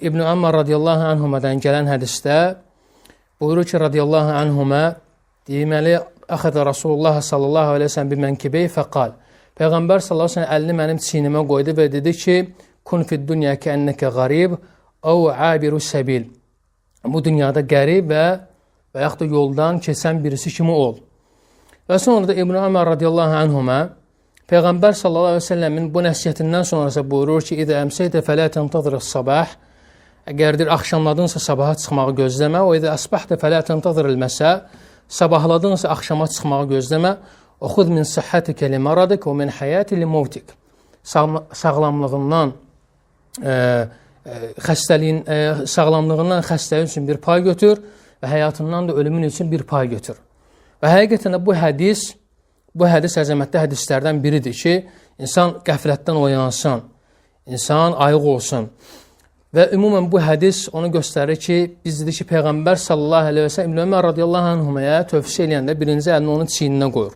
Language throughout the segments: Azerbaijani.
İbn Ömər radiyallahu anhumadan gələn hədisdə buyurur ki, radiyallahu anhuma deməli, əxədə Rasulullah sallallahu aleyhi ve sellem bir mənkibəyi fəqal. Peyğəmbər sallallahu aleyhi ve sellem əlini mənim çiynimə qoydu və dedi ki, kun fid dünya ki enneke qarib əv abiru səbil. Bu dünyada qərib və yaxud da yoldan keçən birisi kimi ol. Və sonra da İbn Ömər radiyallahu anhuma Peyğəmbər sallallahu aleyhi ve sellemin bu nəsiyyətindən sonrası buyurur ki, İdə əmsəydə fələ təntəzirə sabah. Əgər axşamladınsa sabaha çıxmağı gözləmə. O idə əsbəhdə fələ təntəzirə məsə. Sabahladınsa axşama çıxmağı gözləmə. Oxud min səhhətikə li maradik və min həyəti li mevtik. Sağlamlığından xəstəliyin üçün bir pay götür və həyatından da ölümün üçün bir pay götür. Və həqiqətən də bu hədis əzəmətli hədislərdən biridir ki, insan qəflətdən oyansın, insan ayıq olsun. Və ümumən bu hədis onu göstərir ki, biz dedik ki, Peyğəmbər sallallahu aleyhi ve sellem İbn Ömər radiyallahu anhumaya tövsiyə eləyəndə birinci əlini onun çiyninə qoyur.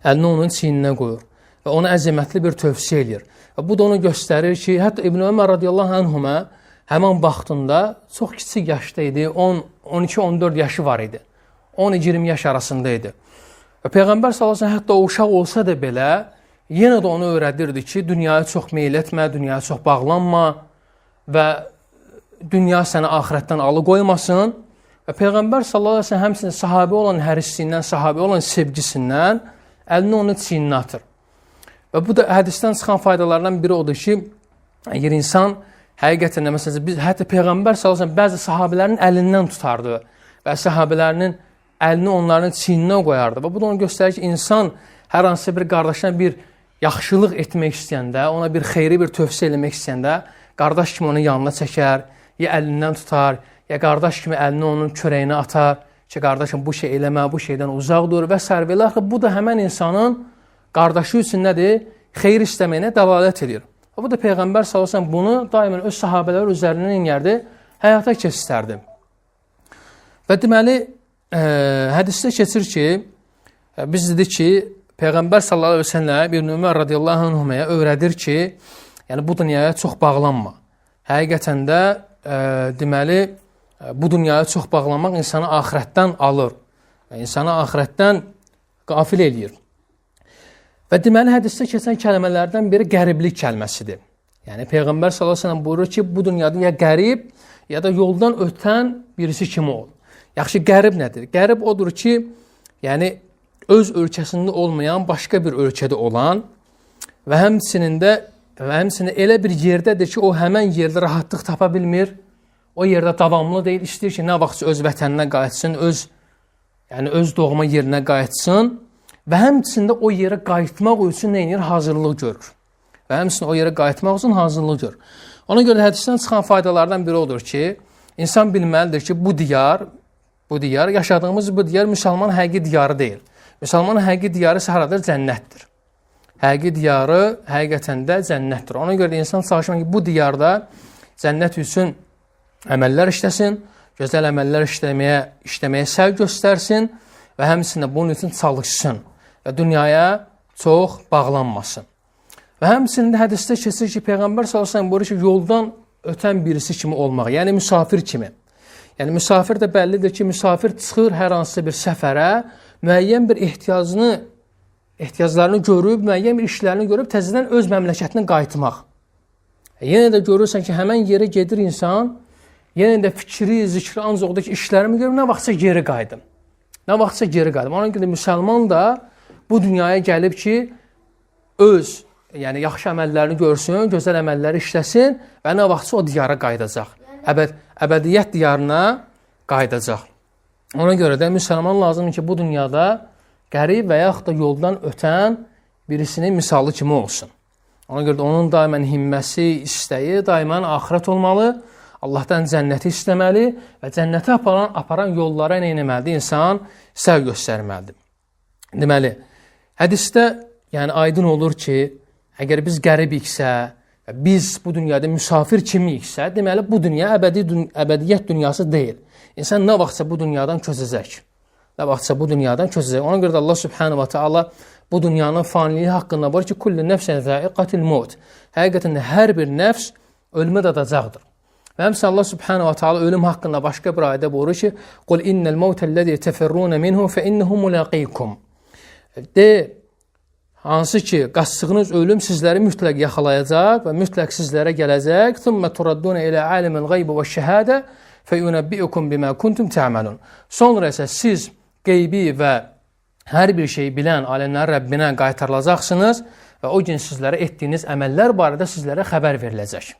Əlini onun çiyninə qoyur və ona əzəmətli bir tövsiyə eləyir. Və bu da onu göstərir ki, hətta İbn Ömər radiyallahu anhuma həmən vaxtında çox kiçik yaşda idi, 12-14 yaşı var idi, 10-20 yaş arasında idi. Və Peyğəmbər sallallahu aleyhi ve sellem hətta o uşaq olsa da belə, yenə də onu öyrədirdi ki, dünyaya çox meyl etmə, dünyaya çox bağlanma və dünya səni axirətdən alıqoymasın. Və Peyğəmbər sallallahu əleyhi və səlləm həmçinin sahabə olan hərisliyindən, sahabə olan sevgisindən əlini onun çiyninə atır. Və bu da hədisdən çıxan faydalardan biri odur ki, əgər insan həqiqətən də məsələn biz hətta Peyğəmbər sallallahu əleyhi və səlləm bəzi sahabələrin əlindən tutardı və sahabələrinin əlini onların çiyninə qoyardı. Və bu da onu göstərir ki, insan hər hansı bir qardaşına bir yaxşılıq etmək istəyəndə, ona bir xeyri bir tövsiyə eləmək istəyəndə qardaş kimi onu yanına çəkər, ya əlindən tutar, ya qardaş kimi əlini onun çörəyinə atar ki, qardaşım bu şey eləmə, bu şeydən uzaq dur və s. Bu da həmən insanın qardaşı üçün nədir? Xeyir istəməyinə dəlalət edir. Bu da Peyğəmbər sallallahu əleyhi və səlləm bunu daimən öz sahabələri üzərindən inərdi, həyata keçirdi. Və deməli, hədisdə keçir ki, biz dedik ki, Peyğəmbər sallallahu əleyhi və səlləm İbn Ömər radiyallahu anhumaya öyrədir ki, yəni bu dünyaya çox bağlanma. Həqiqətən də deməli bu dünyaya çox bağlanmaq insanı axirətdən alır və insanı axirətdən qafil eləyir. Və deməli hədisdə keçən kəlmələrdən biri qəriblik kəlməsidir. Yəni Peyğəmbər sallallahu əleyhi və səlləm buyurur ki, bu dünyada ya qərib, ya da yoldan ötən birisi kimi ol. Yaxşı, qərib nədir? Qərib odur ki, yəni öz ölkəsində olmayan başqa bir ölkədə olan və həmçinin elə bir yerdədir ki, o həmən yerdə rahatlıq tapa bilmir, o yerdə davamlı deyil, istəyir ki, nə vaxtsa öz vətəninə qayıtsın, öz doğma yerinə qayıtsın və həmçində o yerə qayıtmaq üçün nə edir? Hazırlıq görür. Və həmçində o yerə qayıtmaq üçün hazırlıq görür. Ona görə hədisdən çıxan faydalardan biri odur ki, insan bilməlidir ki, bu diyar, yaşadığımız bu diyar müsəlman həqiqi diyarı deyil. Müsəlman həqiqi diyarı haradır? Cənnətdir. Həqiqi diyarı həqiqətən də cənnətdir. Ona görə insan çalışmaq ki, bu diyarda cənnət üçün əməllər işləsin, gözəl əməllər işləməyə səy göstərsin və həmçinin bunun üçün çalışsın və dünyaya çox bağlanmasın. Və həmçinin də hədisdə keçir ki, Peyğəmbər sallallahu əleyhi və səlləm buyurur ki, yoldan ötən birisi kimi olmaq, yəni müsafir kimi. Yəni müsafir də bəllidir ki, müsafir çıxır hər hansı bir səfərə, müəyyən bir ehtiyaclarını görüb, müəyyən bir işlərini görüb, təzədən öz məmləkətinə qayıtmaq. Yenə də görürsən ki, həmən yerə gedir insan, yenə də fikri, zikri ancaq oradakı işlərimi görüb, nə vaxtsa geri qayıdım. Nə vaxtsa geri qayıdım. Ona görə müsəlman da bu dünyaya gəlib ki, öz yaxşı əməllərini görsün, gözəl əməlləri işləsin və nə vaxtsa o diyara qayıdacaq. Əbədiyyət diyarına qayıdacaq. Ona görə də müsəlman lazımdır ki, bu dünyada qərib və yaxud da yoldan ötən birisinin misalı kimi olsun. Ona görə də onun daimən himməsi, istəyi daimən axirət olmalı, Allahdan cənnəti istəməli və cənnətə aparan yollara nə etməlidir? İnsan səy göstərməlidir. Deməli, hədisdə aydın olur ki, əgər biz qəribiksə, biz bu dünyada müsafir kimiksə, deməli bu dünya əbədiyyət dünyası deyil. İnsan nə vaxtsa bu dünyadan köçəcək. Ona görə də Allah subhanahu wa ta'ala bu dünyanın faniliyi haqqında var ki, kullu nəfsən zaiqatil maut. Həqiqətən də hər bir nəfs ölümə dadacaqdır. Və həmçinin Allah subhanahu wa ta'ala ölüm haqqında başqa bir ayədə buyurur ki: "Qul innel mautellazi tefirrun minhu fe innehu mulaqikum." De, hansı ki, qaçdığınız ölüm sizləri mütləq yaxalayacaq və mütləq sizlərə gələcək. "Thumma turadduna ila alimil ğaybi veş-şehadə feyunabbiukum bima kuntum ta'malun." Sonra isə siz qeybi və hər bir şeyi bilən alimlərin Rəbbinə qaytarılacaqsınız və o gün sizlərə etdiyiniz əməllər barədə sizlərə xəbər veriləcək.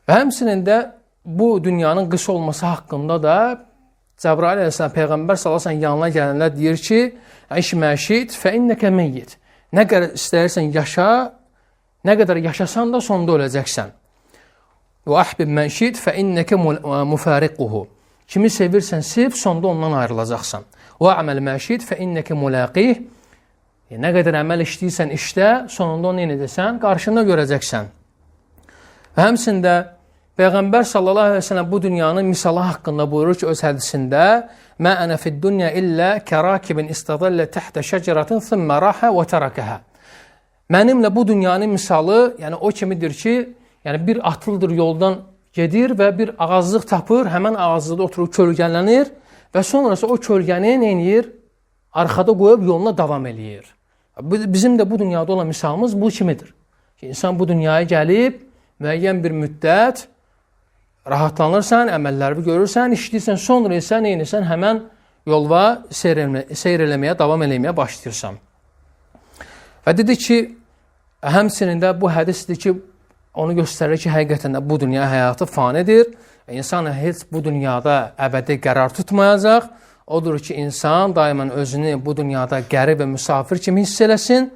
Və həmçinin də bu dünyanın qısa olması haqqında da Cəbrail əleyhissalam Peyğəmbər sallallahu əleyhi və səlləm yanına gələnlər deyir ki: "İş məşit fə innəkə meyyit." Nə qədər istəyirsən yaşa, nə qədər yaşasan da sonda öləcəksən. "Və ahbib mən şit fə innəkə mufariquhu." Kimi sevirsən sev, sonda ondan ayrılacaqsan. "Və aməl mən şit fə innəkə mulaqih." Nə qədər əməl işləyirsən işdə, sonunda onu nə edəsən, qarşında görəcəksən. Və həmçində Peyğəmbər sallallahu əleyhi və səlləm bu dünyanın misalı haqqında buyurur ki, öz hədisində: "Mə ənə fid-dunya illə kərakibin istadalla tahta şəcəratin thumma raha və tarakaha." Mənimlə bu dünyanın misalı, yəni o kimidir ki, yəni bir atlıdır yoldan gedir və bir ağaclıq tapır, həmin ağaclıqda oturub kölgələnir və sonrası o kölgəni nə edir? Arxada qoyub yoluna davam eləyir. Bizim də bu dünyada olan misalımız bu kimidir. Ki, insan bu dünyaya gəlib müəyyən bir müddət rahatlanırsan, əməlləri görürsən, işləyirsən, sonra isə nə edirsən? Həmən yolva seyr eləməyə, davam eləməyə başlayırsan. Və dedi ki, həmçinin də bu hədisdir ki, onu göstərir ki, həqiqətən də bu dünya həyatı fanidir. İnsan heç bu dünyada əbədi qərar tutmayacaq. Odur ki, insan daimən özünü bu dünyada qərib və müsafir kimi hiss eləsin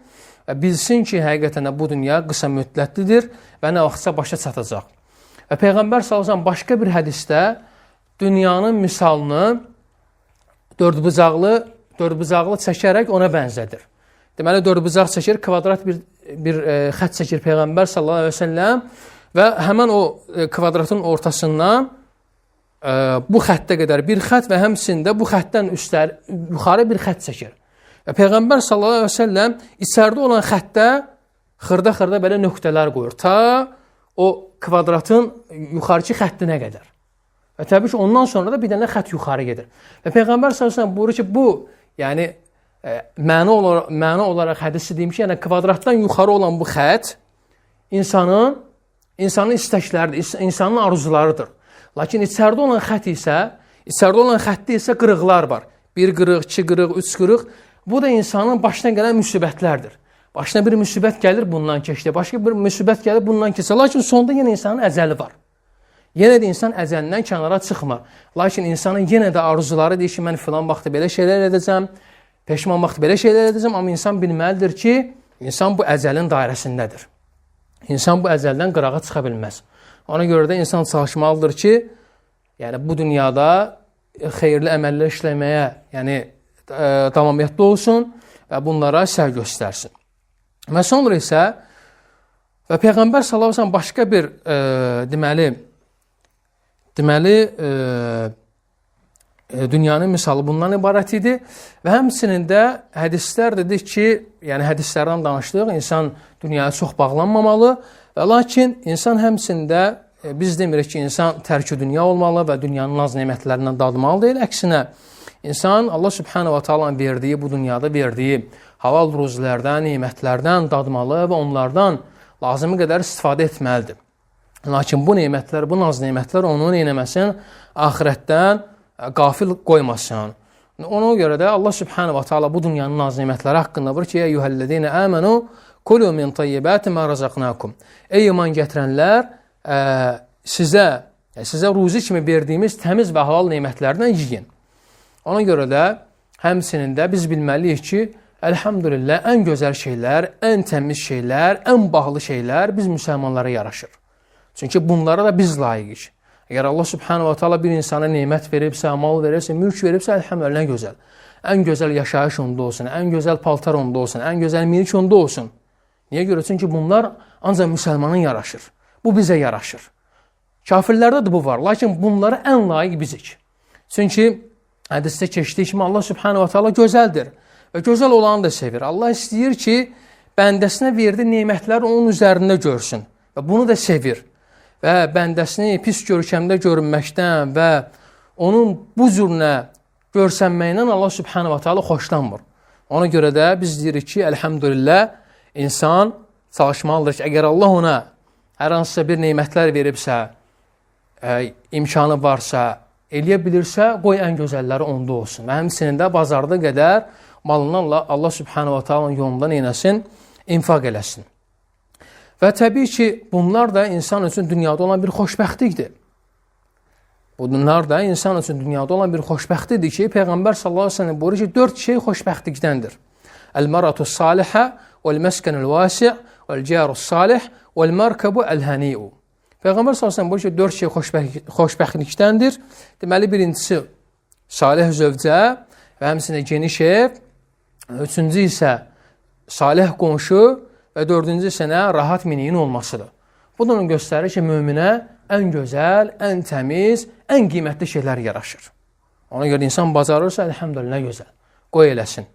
və bilsin ki, həqiqətən də bu dünya qısa müddətlidir və nə vaxtsa başa çatacaq. Və Peyğəmbər sallallahu əleyhi və səlləm başqa bir hədisdə dünyanın misalını dördbucaqlı çəkərək ona bənzədir. Deməli, dördbucaq çəkir, kvadrat bir xətt çəkir Peyğəmbər sallallahu əleyhi və səlləm və həmən o kvadratın ortasından bu xəttə qədər bir xətt və həmçində bu xəttdən yuxarı bir xətt çəkir. Və Peyğəmbər sallallahu əleyhi və səlləm içəridə olan xəttə xırda belə nöqtələr qoyur ta o kvadratın yuxarıki xəttinə qədər. Və təbii ki, ondan sonra da bir dənə xətt yuxarı gedir. Və Peyğəmbər sallallahu əleyhi və səlləm buyurur ki, bu yəni məna olaraq hədisi deyim ki, yəni kvadratdan yuxarı olan bu xətt insanın istəkləridir, insanın arzularıdır. Lakin içəridə olan xəttdə isə qırıqlar var. Bir qırıq, iki qırıq, üç qırıq. Bu da insanın başına gələn müsibətlərdir. Başına bir müsibət gəlir, bundan keçdi. Başqa bir müsibət gəlir, bundan keçdi. Lakin sonda yenə insanın əcəli var. Yenə də insan əcəlindən kənara çıxmır. Lakin insanın yenə də arzuları deyir ki, mən filan vaxtı belə şeylər edəcəm, peşman vaxtı belə şeylər edəcəm. Amma insan bilməlidir ki, insan bu əcəlin dairəsindədir. İnsan bu əcəldən qırağa çıxa bilməz. Ona görə də insan çalışmalıdır ki, yəni bu dünyada xeyirli əməllər işləməyə, yəni davamiyyətli olsun və bunlara səy göstərsin. Və sonra isə və Peyğəmbər sallallahu əleyhi və səlləm başqa bir deməli dünyanın misalı bundan ibarət idi və həmçinin də hədislər dedik ki, yəni hədislərdən danışdıq, insan dünyaya çox bağlanmamalı və lakin insan həmçində biz demirik ki, insan tərk-i dünya olmalı və dünyanın naz nemətlərindən dadmalı deyil. Əksinə, insan Allah subhanahu wa ta'ala verdiyi, bu dünyada verdiyi halal ruzilərdən, nemətlərdən dadmalı və onlardan lazımi qədər istifadə etməlidir. Lakin bu nemətlər, bu naz nemətlər onun eləməsin, axirətdən qafil qoymasın. Ona görə də Allah subhanahu wa ta'ala bu dünyanın naz nemətləri haqqında buyurur ki, eyyuhəllədinə əmənu kulu min tayyibati ma razaqnakum. Ey iman gətirənlər, sizə ruzi kimi verdiyimiz təmiz və halal nemətlərdən yiyin. Ona görə də həmçinin də biz bilməliyik ki, əlhamdülillah, ən gözəl şeylər, ən təmiz şeylər, ən bahalı şeylər biz müsəlmanlara yaraşır. Çünki bunlara da biz layiqik. Əgər Allah subhanahu wa ta'ala bir insana nemət veribsə, mal veribsə, mülk veribsə, əlhamdülillah, nə gözəl. Ən gözəl yaşayış onda olsun, ən gözəl paltar onda olsun, ən gözəl mülk onda olsun. Niyə görə? Çünki bunlar ancaq müsəlmanın yaraşır. Bu bizə yaraşır. Kafirlərdə də bu var. Lakin bunlara ən layiq bizik. Çünki hədisdə keçdiyi kimi Allah subhanahu wa ta'ala gözəldir. Və gözəl olanı da sevir. Allah istəyir ki, bəndəsinə verdiyi nemətləri onun üzərində görsün. Və bunu da sevir. və bəndəsini pis görkəmdə görünməkdən və onun bu cürünə görsənməkdən Allah Subhanahu wa Taala xoşlanmır. Ona görə də biz deyirik ki, əlhəmdülillah, insan çalışmalıdır ki, əgər Allah ona hər hansısa bir neymətlər veribsə, imkanı varsa, eləyə bilirsə, qoy ən gözəlləri onda olsun. Və həmçinin də bazarda qədər malını Allah Subhanahu wa Taala'nın yolunda neynəsin? İnfaq eləsin. Və təbii ki, bunlar da insan üçün dünyada olan bir xoşbəxtlikdir. Bunlar da insan üçün dünyada olan bir xoşbəxtlikdir ki, Peyğəmbər sallallahu əleyhi və səlləm buyurur ki, 4 şey xoşbəxtlikdəndir. El-maratu salihə, vel-meskenul vasi', vel-carus salih, vel-markabu el-hani'u. Peyğəmbər sallallahu əleyhi və səlləm buyurur ki, 4 şey xoşbəxtlikdəndir. Deməli, birincisi salih zövcə və həmçinin geniş ev, üçüncü isə salih qonşu və dördüncü isə rahat miniyin olmasıdır. Bu da onu göstərir ki, möminə ən gözəl, ən təmiz, ən qiymətli şeylər yaraşır. Ona görə insan bacarırsa, əlhəmdülillah, gözəl. Qoy eləsin.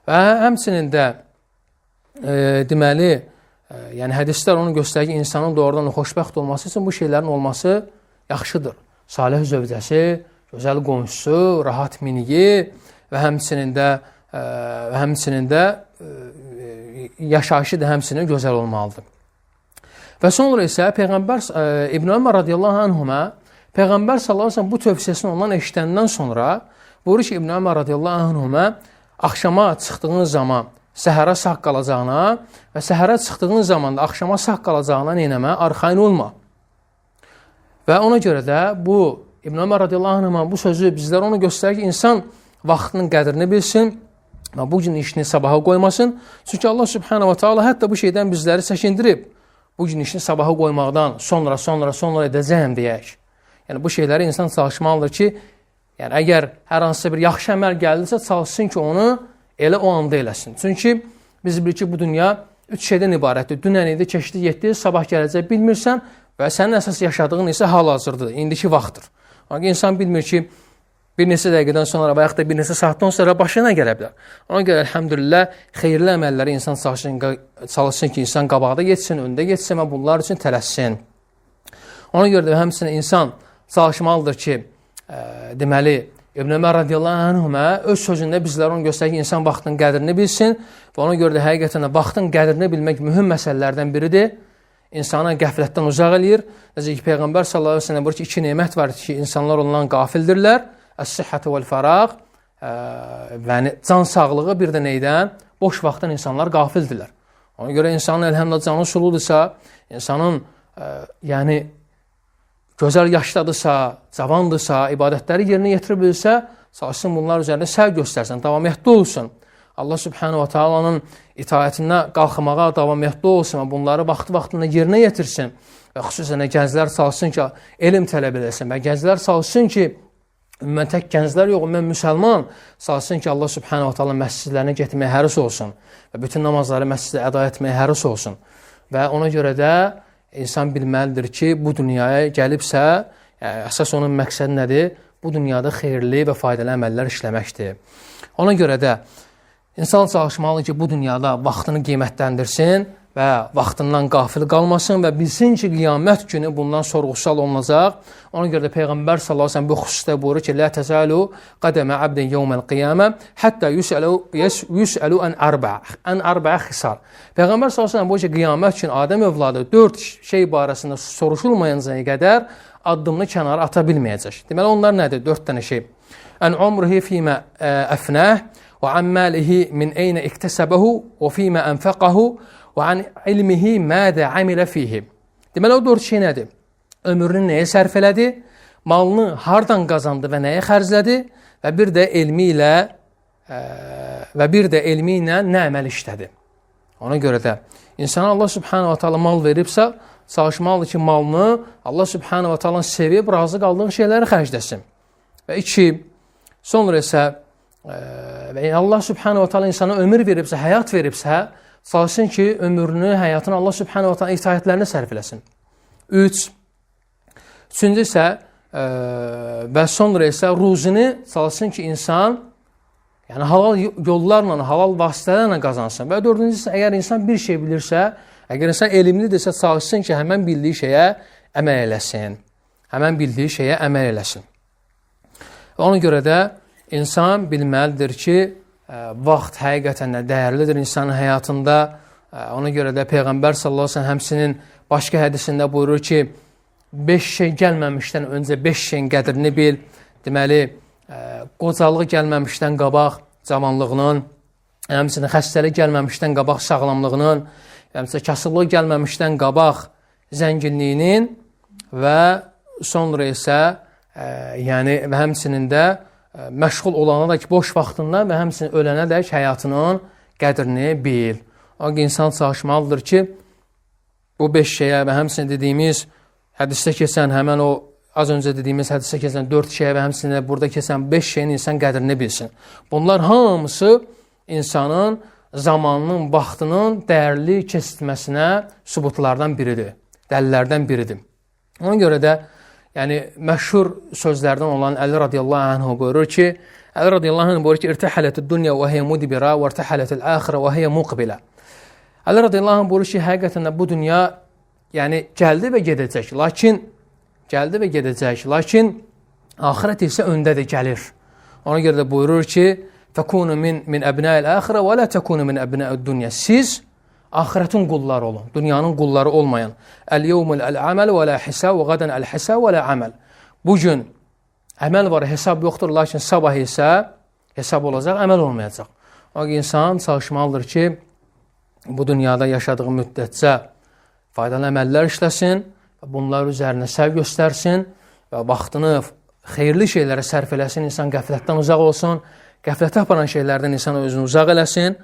Və həmçinin də deməli, yəni hədislər onu göstərir ki, insanın doğrudan xoşbəxt olması üçün bu şeylərin olması yaxşıdır. Salih zövcəsi, gözəl qonşusu, rahat miniyi və həmçinin də yaşayışı da həmçinin gözəl olmalıdır. Və sonra isə Peyğəmbər İbn Ömər radiyallahu anhuma Peyğəmbər sallallahu əleyhi və səlləm bu tövsiyəsini ondan eşidəndən sonra buyurur ki, İbn Ömər radiyallahu anhuma axşama çıxdığın zaman səhərə sağ qalacağına və səhərə çıxdığın zaman da axşama sağ qalacağına neynəmə, arxayın olma. Və ona görə də bu İbn Ömər radiyallahu anhuma bu sözü bizlərə onu göstərir ki, insan vaxtının qədrini bilsin və bu gün işini sabaha qoymasın. Çünki Allah Subhanahu wa Taala hətta bu şeydən bizləri çəkindirib. Bu gün işini sabaha qoymaqdan sonra edəcəyəm deyək. Yəni bu şeyləri insan çalışmalıdır ki, yəni əgər hər hansısa bir yaxşı əməl gəldirsə, çalışsın ki, onu elə o anda eləsin. Çünki biz bilirik ki, bu dünya 3 şeydən ibarətdir. Dünən idi, keçdi, getdi, sabah gələcək bilmirsən və sənin əsas yaşadığın isə hal-hazırdır, indiki vaxtdır. Amma insan bilmir ki, bir neçə dəqiqədən sonra və yaxud da bir neçə saatdan sonra başına gələ bilər. Ona görə əlhəmdülillah, xeyirli əməlləri insan çalışsın ki, insan qabaqda getsin, öndə getsin və bunlar üçün tələssin. Ona görə də həmçinin insan çalışmalıdır ki, deməli, İbn Ömər radiyallahu anhuma öz sözündə bizlərə onu göstərir ki, insan vaxtın qədrini bilsin və ona görə də həqiqətən də vaxtın qədrini bilmək mühüm məsələlərdən biridir. İnsanı qəflətdən uzaq eləyir. Necə ki, Peyğəmbər sallallahu əleyhi və səlləm buyurur ki, 2 nemət var ki, insanlar ondan qafildirlər. Əs-sihhət vəl-fəraq, yəni can sağlığı, bir də neydən? Boş vaxtdan insanlar qafildirlər. Ona görə insanın əlhəmdülillah canı suludursa, insanın yəni gözəl yaşdadırsa, cavandırsa, ibadətləri yerinə yetirə bilsə, çalışsın bunlar üzərində səy göstərsin, davamiyyətli olsun. Allah Subhanahu wa Taala'nın itaətinə qalxmağa davamiyyətli olsun və bunları vaxtında yerinə yetirsin. Və xüsusən gənclər çalışsın ki, elm tələb edəsin və gənclər çalışsın ki, mən tək gənclər yox, mən müsəlman çalışsın ki, Allah Subhanahu wa Taala məscidlərinə getməyə həris olsun və bütün namazları məsciddə əda etməyə həris olsun. Və ona görə də insan bilməlidir ki, bu dünyaya gəlibsə, əsas onun məqsədi nədir? Bu dünyada xeyirli və faydalı əməllər işləməkdir. Ona görə də insan çalışmalı ki, bu dünyada vaxtını qiymətləndirsin və vaxtından qafil qalmasın və bilsin ki, qiyamət günü bundan sorğu-sual olunacaq. Ona görə də Peyğəmbər sallallahu əleyhi və səlləm bu xüsusda buyurur ki, la tazalu qadama abdin yawmal qiyamah hatta yus'alu an arba'a xisal. Peyğəmbər sallallahu əleyhi və səlləm buyurur ki, qiyamət üçün Adəm övladı 4 şey barəsində soruşulmayıncaya qədər addımını kənara ata bilməyəcək. Deməli onlar nədir? 4 dənə şey. An umruhu fima afnah və an malihi min ayna iktasabahu və fima anfaqahu və an ilmihi mədə amilə fihi. Deməli, o 4 şey nədir? Ömrünü nəyə sərf elədi, malını hardan qazandı və nəyə xərclədi və bir də elmi ilə nə əməl işlədi. Ona görə də insana Allah Subhanahu wa Taala mal veribsə, çalışmalıdır ki, malını Allah Subhanahu wa Taala sevib, razı qaldığı şeyləri xərcləsin. Və 2, sonra isə Allah Subhanahu wa Taala insana ömür veribsə, həyat veribsə, çalışsın ki, ömrünü, həyatını Allah Subhanahu wa Taala itaətlərinə sərf eləsin. 3-cü isə və sonra isə ruzini çalışsın ki, insan yəni halal yollarla, halal vasitələrlə qazansın. Və 4-cü isə əgər insan bir şey bilirsə, əgər insan elmlidirsə, çalışsın ki, həmən bildiyi şeyə əməl eləsin. Həmən bildiyi şeyə əməl eləsin. Ona görə də insan bilməlidir ki, vaxt həqiqətən də dəyərlidir insanın həyatında. Ona görə də Peyğəmbər sallallahu əleyhi və səlləm həmçinin başqa hədisində buyurur ki, 5 şey gəlməmişdən öncə 5 şeyin qədrini bil. Deməli, qocalığı gəlməmişdən qabaq cavanlığının, həmçinin xəstəlik gəlməmişdən qabaq sağlamlığının, həmçinin kasıblığı gəlməmişdən qabaq zənginliyinin və sonra isə yəni və həmçinin də məşğul olana da ki, boş vaxtından və həmçinin ölənə də həyatının qədrini bil. O insan çalışmalıdır ki, bu 5 şeyə və həmçinin dediyimiz hədisdə keçən həmən o az öncə dediyimiz hədisdə keçən 4 şeyə və həmçinin burada keçən 5 şeyin insan qədrini bilsin. Bunlar hamısı insanın zamanının, vaxtının dəyərli keçirməsinə sübutlardan biridir, dəlillərdən biridir. Ona görə də yəni məşhur sözlərdən olan Əli radiyallahu anhu buyurur ki, Əli radiyallahu anhu buyurur ki, irtəhələtü dünya və hiyə mudbira və irtəhələtül əxirə və hiyə muqbilə. Əli radiyallahu anhu buyurur ki, həqiqətən də bu dünya yəni gəldi və gedəcək, lakin axirət isə öndədir, gəlir. Ona görə də buyurur ki, fəkunu min əbnəil əxirə və lə təkunu min əbnəil dünya. Siz axirətin qulları olun, dünyanın qulları olmayan. Əl-yevmul əl-əməl və lə hisab və qadən əl-hisab və lə əməl. Bugün əməl var, hesab yoxdur, lakin sabah isə hesab olacaq, əməl olmayacaq. O insan çalışmalıdır ki, bu dünyada yaşadığı müddətcə faydalı əməllər işləsin, bunlar üzərinə səv göstərsin və vaxtını xeyirli şeylərə sərf eləsin, insan qəflətdən uzaq olsun, qəflətə aparan şeylərdən insan özünü uzaq eləsin.